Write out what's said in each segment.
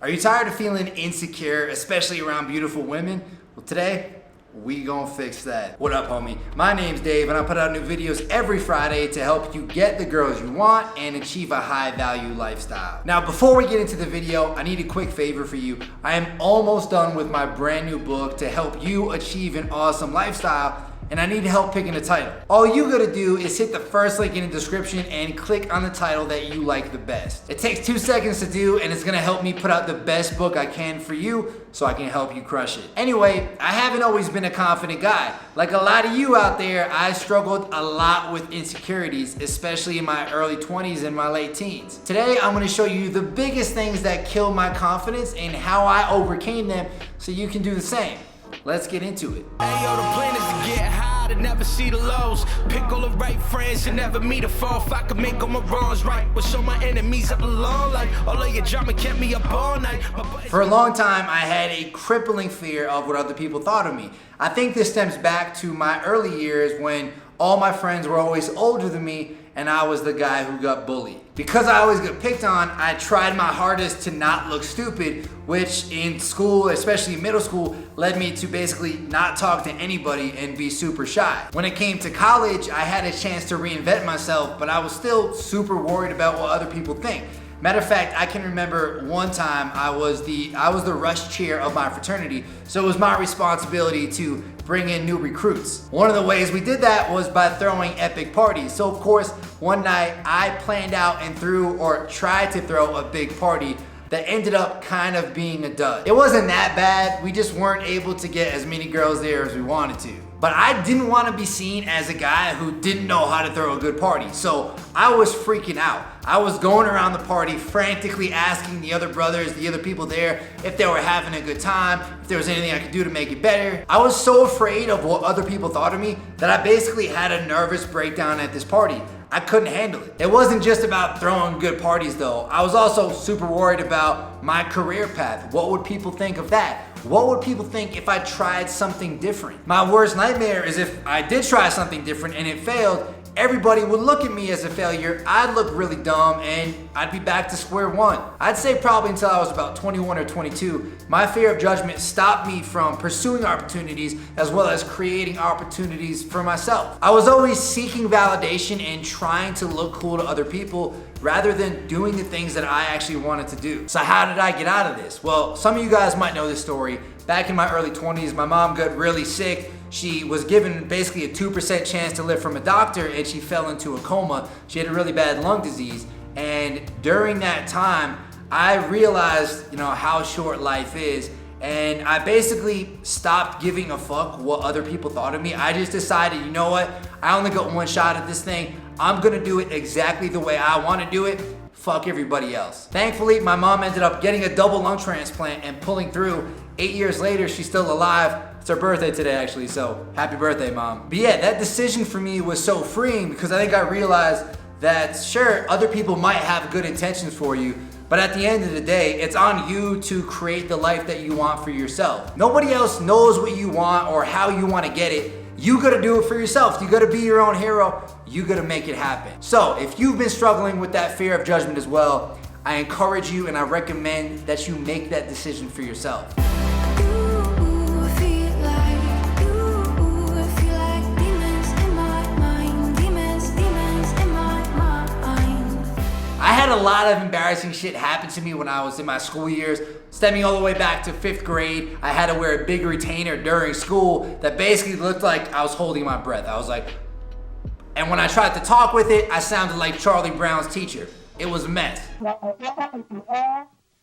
Are you tired of feeling insecure, especially around beautiful women? Well, today, we gonna fix that. What up, homie? My name's Dave, and I put out new videos every Friday to help you get the girls you want and achieve a high-value lifestyle. Now, before we get into the video, I need a quick favor for you. I am almost done with my brand new book to help you achieve an awesome lifestyle, and I need help picking a title. All you gotta do is hit the first link in the description and click on the title that you like the best. It takes 2 seconds to do, and it's gonna help me put out the best book I can for you so I can help you crush it. Anyway, I haven't always been a confident guy. Like a lot of you out there, I struggled a lot with insecurities, especially in my early 20s and my late teens. Today, I'm gonna show you the biggest things that killed my confidence and how I overcame them so you can do the same. Let's get into it. Hey, yo, the plan is to get high, to never see the lows. Pick all the right friends and never meet a fall. If I could make all my wrongs right, would show my enemies up alone. Like all of your drama kept me up all night. For a long time, I had a crippling fear of what other people thought of me. I think this stems back to my early years when all my friends were always older than me and I was the guy who got bullied. Because I always got picked on, I tried my hardest to not look stupid, which in school, especially middle school, led me to basically not talk to anybody and be super shy. When it came to college, I had a chance to reinvent myself, but I was still super worried about what other people think. Matter of fact, I can remember one time I was the rush chair of my fraternity, so it was my responsibility to bring in new recruits. One of the ways we did that was by throwing epic parties. So of course, one night I planned out and threw or tried to throw a big party that ended up kind of being a dud. It wasn't that bad, we just weren't able to get as many girls there as we wanted to. But I didn't want to be seen as a guy who didn't know how to throw a good party, so I was freaking out. I was going around the party frantically asking the other brothers, the other people there, if they were having a good time, if there was anything I could do to make it better. I was so afraid of what other people thought of me that I basically had a nervous breakdown at this party. I couldn't handle it. It wasn't just about throwing good parties though. I was also super worried about my career path. What would people think of that? What would people think if I tried something different? My worst nightmare is if I did try something different and it failed, everybody would look at me as a failure, I'd look really dumb, and I'd be back to square one. I'd say probably until I was about 21 or 22, my fear of judgment stopped me from pursuing opportunities as well as creating opportunities for myself. I was always seeking validation and trying to look cool to other people rather than doing the things that I actually wanted to do. So how did I get out of this? Well, some of you guys might know this story. Back in my early 20s, my mom got really sick. She was given basically a 2% chance to live from a doctor, and she fell into a coma. She had a really bad lung disease. And during that time, I realized, how short life is. And I basically stopped giving a fuck what other people thought of me. I just decided, you know what? I only got one shot at this thing. I'm gonna do it exactly the way I wanna do it. Fuck everybody else. Thankfully, my mom ended up getting a double lung transplant and pulling through. 8 years later, she's still alive. It's her birthday today, actually, so happy birthday, Mom. But yeah, that decision for me was so freeing because I think I realized that, sure, other people might have good intentions for you, but at the end of the day, it's on you to create the life that you want for yourself. Nobody else knows what you want or how you want to get it. You gotta do it for yourself. You gotta be your own hero. You gotta make it happen. So if you've been struggling with that fear of judgment as well, I encourage you and I recommend that you make that decision for yourself. I had a lot of embarrassing shit happen to me when I was in my school years, stemming all the way back to 5th grade. I had to wear a big retainer during school that basically looked like I was holding my breath. I was like, and when I tried to talk with it, I sounded like Charlie Brown's teacher. It was a mess.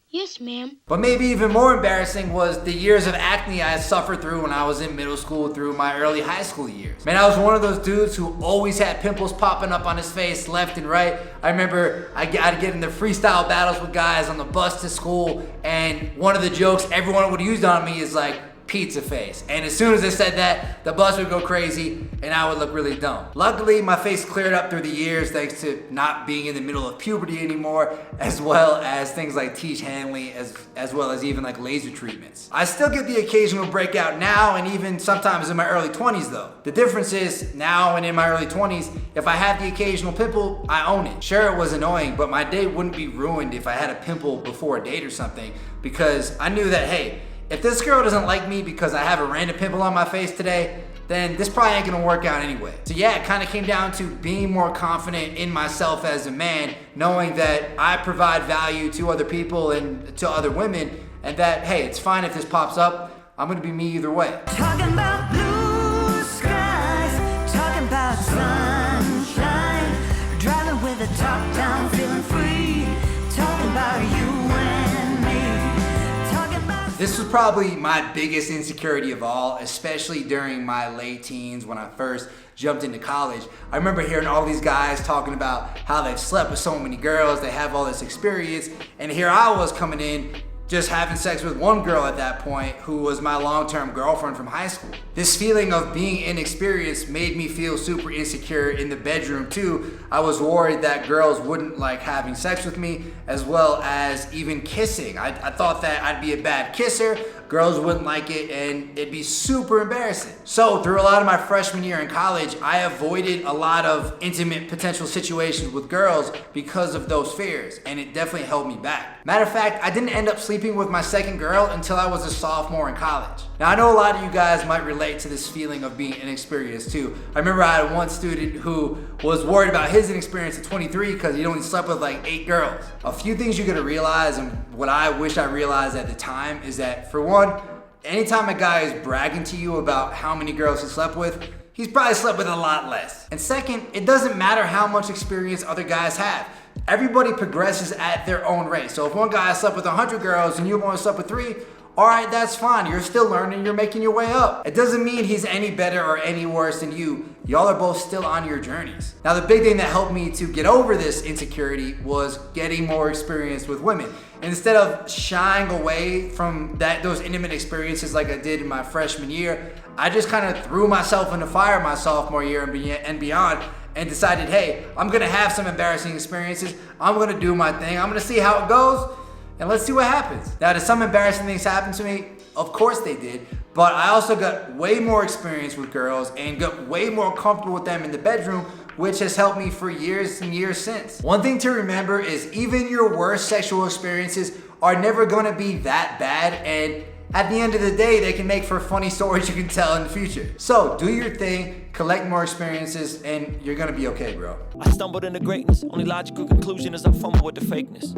Yes, ma'am. But maybe even more embarrassing was the years of acne I suffered through when I was in middle school through my early high school years. Man, I was one of those dudes who always had pimples popping up on his face left and right. I remember I'd get into freestyle battles with guys on the bus to school, and one of the jokes everyone would use on me is like, pizza face. And as soon as I said that, the bus would go crazy and I would look really dumb. Luckily, my face cleared up through the years thanks to not being in the middle of puberty anymore, as well as things like teeth handling, as well as even like laser treatments. I still get the occasional breakout now and even sometimes in my early 20s though. The difference is now and in my early 20s, if I have the occasional pimple, I own it. Sure, it was annoying, but my day wouldn't be ruined if I had a pimple before a date or something, because I knew that, hey, if this girl doesn't like me because I have a random pimple on my face today, then this probably ain't gonna work out anyway. So yeah, it kind of came down to being more confident in myself as a man, knowing that I provide value to other people and to other women, and that, hey, it's fine if this pops up, I'm gonna be me either way. Talking about blue skies, talking about sunshine, driving with the top down, feeling free, talking about you and me, talking about... This was probably my biggest insecurity of all, especially during my late teens when I first jumped into college. I remember hearing all these guys talking about how they've slept with so many girls, they have all this experience, and here I was coming in just having sex with one girl at that point who was my long-term girlfriend from high school. This feeling of being inexperienced made me feel super insecure in the bedroom too. I was worried that girls wouldn't like having sex with me, as well as even kissing. I thought that I'd be a bad kisser, girls wouldn't like it, and it'd be super embarrassing. So through a lot of my freshman year in college, I avoided a lot of intimate potential situations with girls because of those fears, and it definitely held me back. Matter of fact, I didn't end up sleeping with my second girl until I was a sophomore in college. Now I know a lot of you guys might relate to this feeling of being inexperienced too. I remember I had one student who was worried about his inexperience at 23 because he only slept with like 8 girls. A few things you gotta realize, and what I wish I realized at the time, is that for one, anytime a guy is bragging to you about how many girls he slept with, he's probably slept with a lot less. And second, it doesn't matter how much experience other guys have. Everybody progresses at their own rate. So if one guy slept with 100 girls and you've only slept with 3, all right, that's fine. You're still learning, you're making your way up. It doesn't mean he's any better or any worse than you. Y'all are both still on your journeys. Now, the big thing that helped me to get over this insecurity was getting more experience with women. Instead of shying away from those intimate experiences like I did in my freshman year, I just kind of threw myself in the fire my sophomore year and beyond, and decided, hey, I'm gonna have some embarrassing experiences. I'm gonna do my thing. I'm gonna see how it goes, and let's see what happens. Now, did some embarrassing things happen to me? Of course they did, but I also got way more experience with girls and got way more comfortable with them in the bedroom, which has helped me for years and years since. One thing to remember is even your worst sexual experiences are never gonna be that bad, and at the end of the day, they can make for funny stories you can tell in the future. So do your thing, collect more experiences, and you're gonna be okay, bro. I stumbled into greatness. Only logical conclusion is I fumble with the fakeness.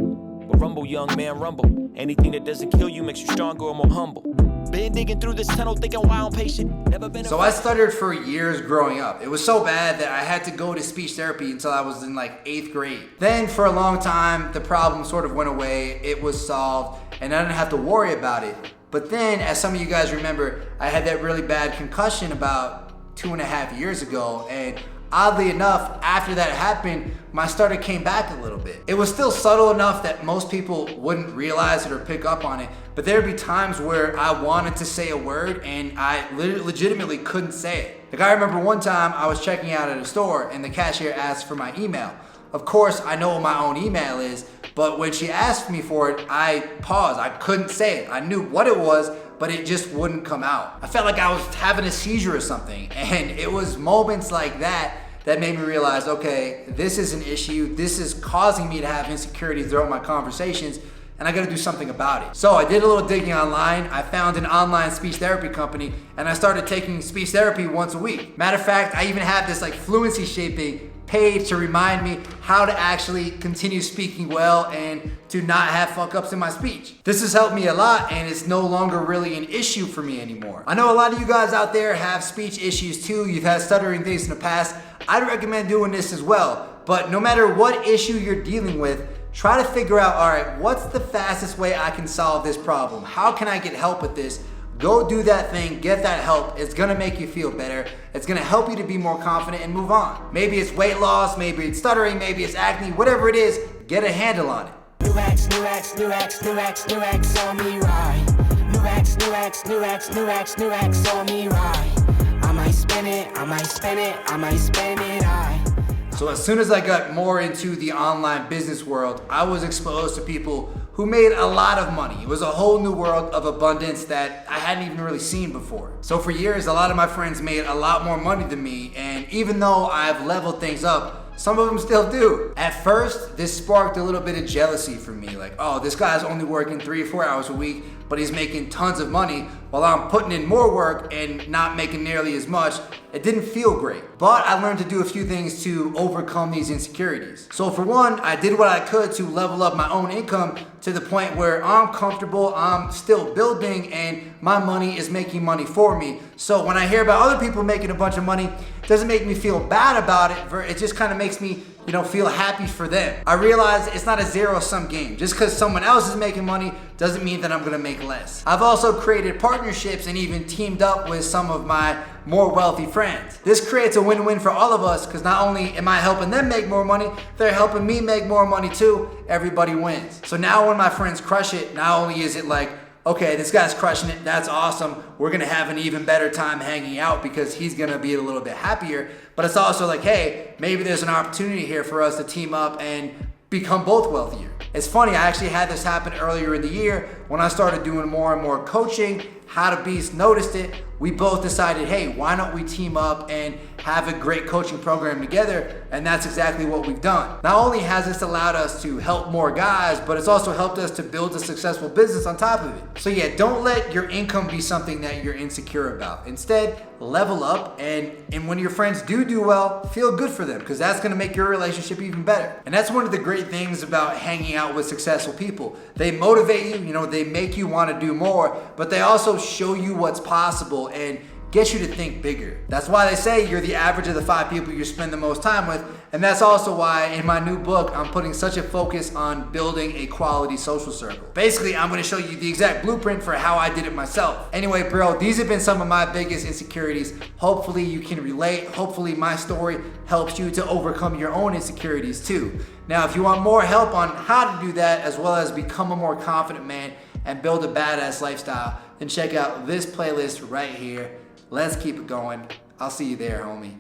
But rumble, young man, rumble. Anything that doesn't kill you makes you stronger or more humble. Been digging through this tunnel, thinking why I'm patient. Never been. So I stuttered for years growing up. It was so bad that I had to go to speech therapy until I was in like 8th grade. Then for a long time, the problem sort of went away. It was solved, and I didn't have to worry about it. But then, as some of you guys remember, I had that really bad concussion about 2.5 years ago, and oddly enough, after that happened, my stutter came back a little bit. It was still subtle enough that most people wouldn't realize it or pick up on it, but there'd be times where I wanted to say a word and I legitimately couldn't say it. Like, I remember one time I was checking out at a store and the cashier asked for my email. Of course, I know what my own email is, but when she asked me for it, I paused. I couldn't say it. I knew what it was, but it just wouldn't come out. I felt like I was having a seizure or something, and it was moments like that that made me realize, okay, this is an issue. This is causing me to have insecurities throughout my conversations, and I gotta do something about it. So I did a little digging online. I found an online speech therapy company, and I started taking speech therapy once a week. Matter of fact, I even have this like fluency shaping page to remind me how to actually continue speaking well and to not have fuck ups in my speech. This has helped me a lot, and it's no longer really an issue for me anymore. I know a lot of you guys out there have speech issues too. You've had stuttering things in the past. I'd recommend doing this as well. But no matter what issue you're dealing with, try to figure out, all right, what's the fastest way I can solve this problem? How can I get help with this? Go do that thing, get that help. It's gonna make you feel better. It's gonna help you to be more confident and move on. Maybe it's weight loss, maybe it's stuttering, maybe it's acne, whatever it is, get a handle on it. New X, new X, new X, new X, new X on me right. New X. X, new X, new X, new X, new X on me right. I might spin it, I might spin it, I might spin it, So as soon as I got more into the online business world, I was exposed to people who made a lot of money. It was a whole new world of abundance that I hadn't even really seen before. So for years, a lot of my friends made a lot more money than me, and even though I've leveled things up, some of them still do. At first, this sparked a little bit of jealousy for me. Like, oh, this guy's only working 3 or 4 hours a week, but he's making tons of money while I'm putting in more work and not making nearly as much. It didn't feel great. But I learned to do a few things to overcome these insecurities. So for one, I did what I could to level up my own income to the point where I'm comfortable, I'm still building, and my money is making money for me. So when I hear about other people making a bunch of money, it doesn't make me feel bad about it. It just kind of makes me, feel happy for them. I realize it's not a zero-sum game. Just because someone else is making money doesn't mean that I'm gonna make less. I've also created partnerships and even teamed up with some of my more wealthy friends. This creates a win-win for all of us because not only am I helping them make more money, they're helping me make more money too. Everybody wins. So now when my friends crush it, not only is it like, okay, this guy's crushing it, that's awesome, we're gonna have an even better time hanging out because he's gonna be a little bit happier, but it's also like, hey, maybe there's an opportunity here for us to team up and become both wealthier. It's funny, I actually had this happen earlier in the year when I started doing more and more coaching. How to Beast noticed it. We both decided, hey, why don't we team up and have a great coaching program together? And that's exactly what we've done. Not only has this allowed us to help more guys, but it's also helped us to build a successful business on top of it. So yeah, don't let your income be something that you're insecure about. Instead, level up, and when your friends do well, feel good for them, because that's gonna make your relationship even better. And that's one of the great things about hanging out with successful people. They motivate you, they make you wanna do more, but they also show you what's possible and get you to think bigger. That's why they say you're the average of the 5 people you spend the most time with, and that's also why in my new book, I'm putting such a focus on building a quality social circle. Basically, I'm gonna show you the exact blueprint for how I did it myself. Anyway, bro, these have been some of my biggest insecurities. Hopefully you can relate. Hopefully my story helps you to overcome your own insecurities too. Now, if you want more help on how to do that, as well as become a more confident man and build a badass lifestyle, then check out this playlist right here. Let's keep it going. I'll see you there, homie.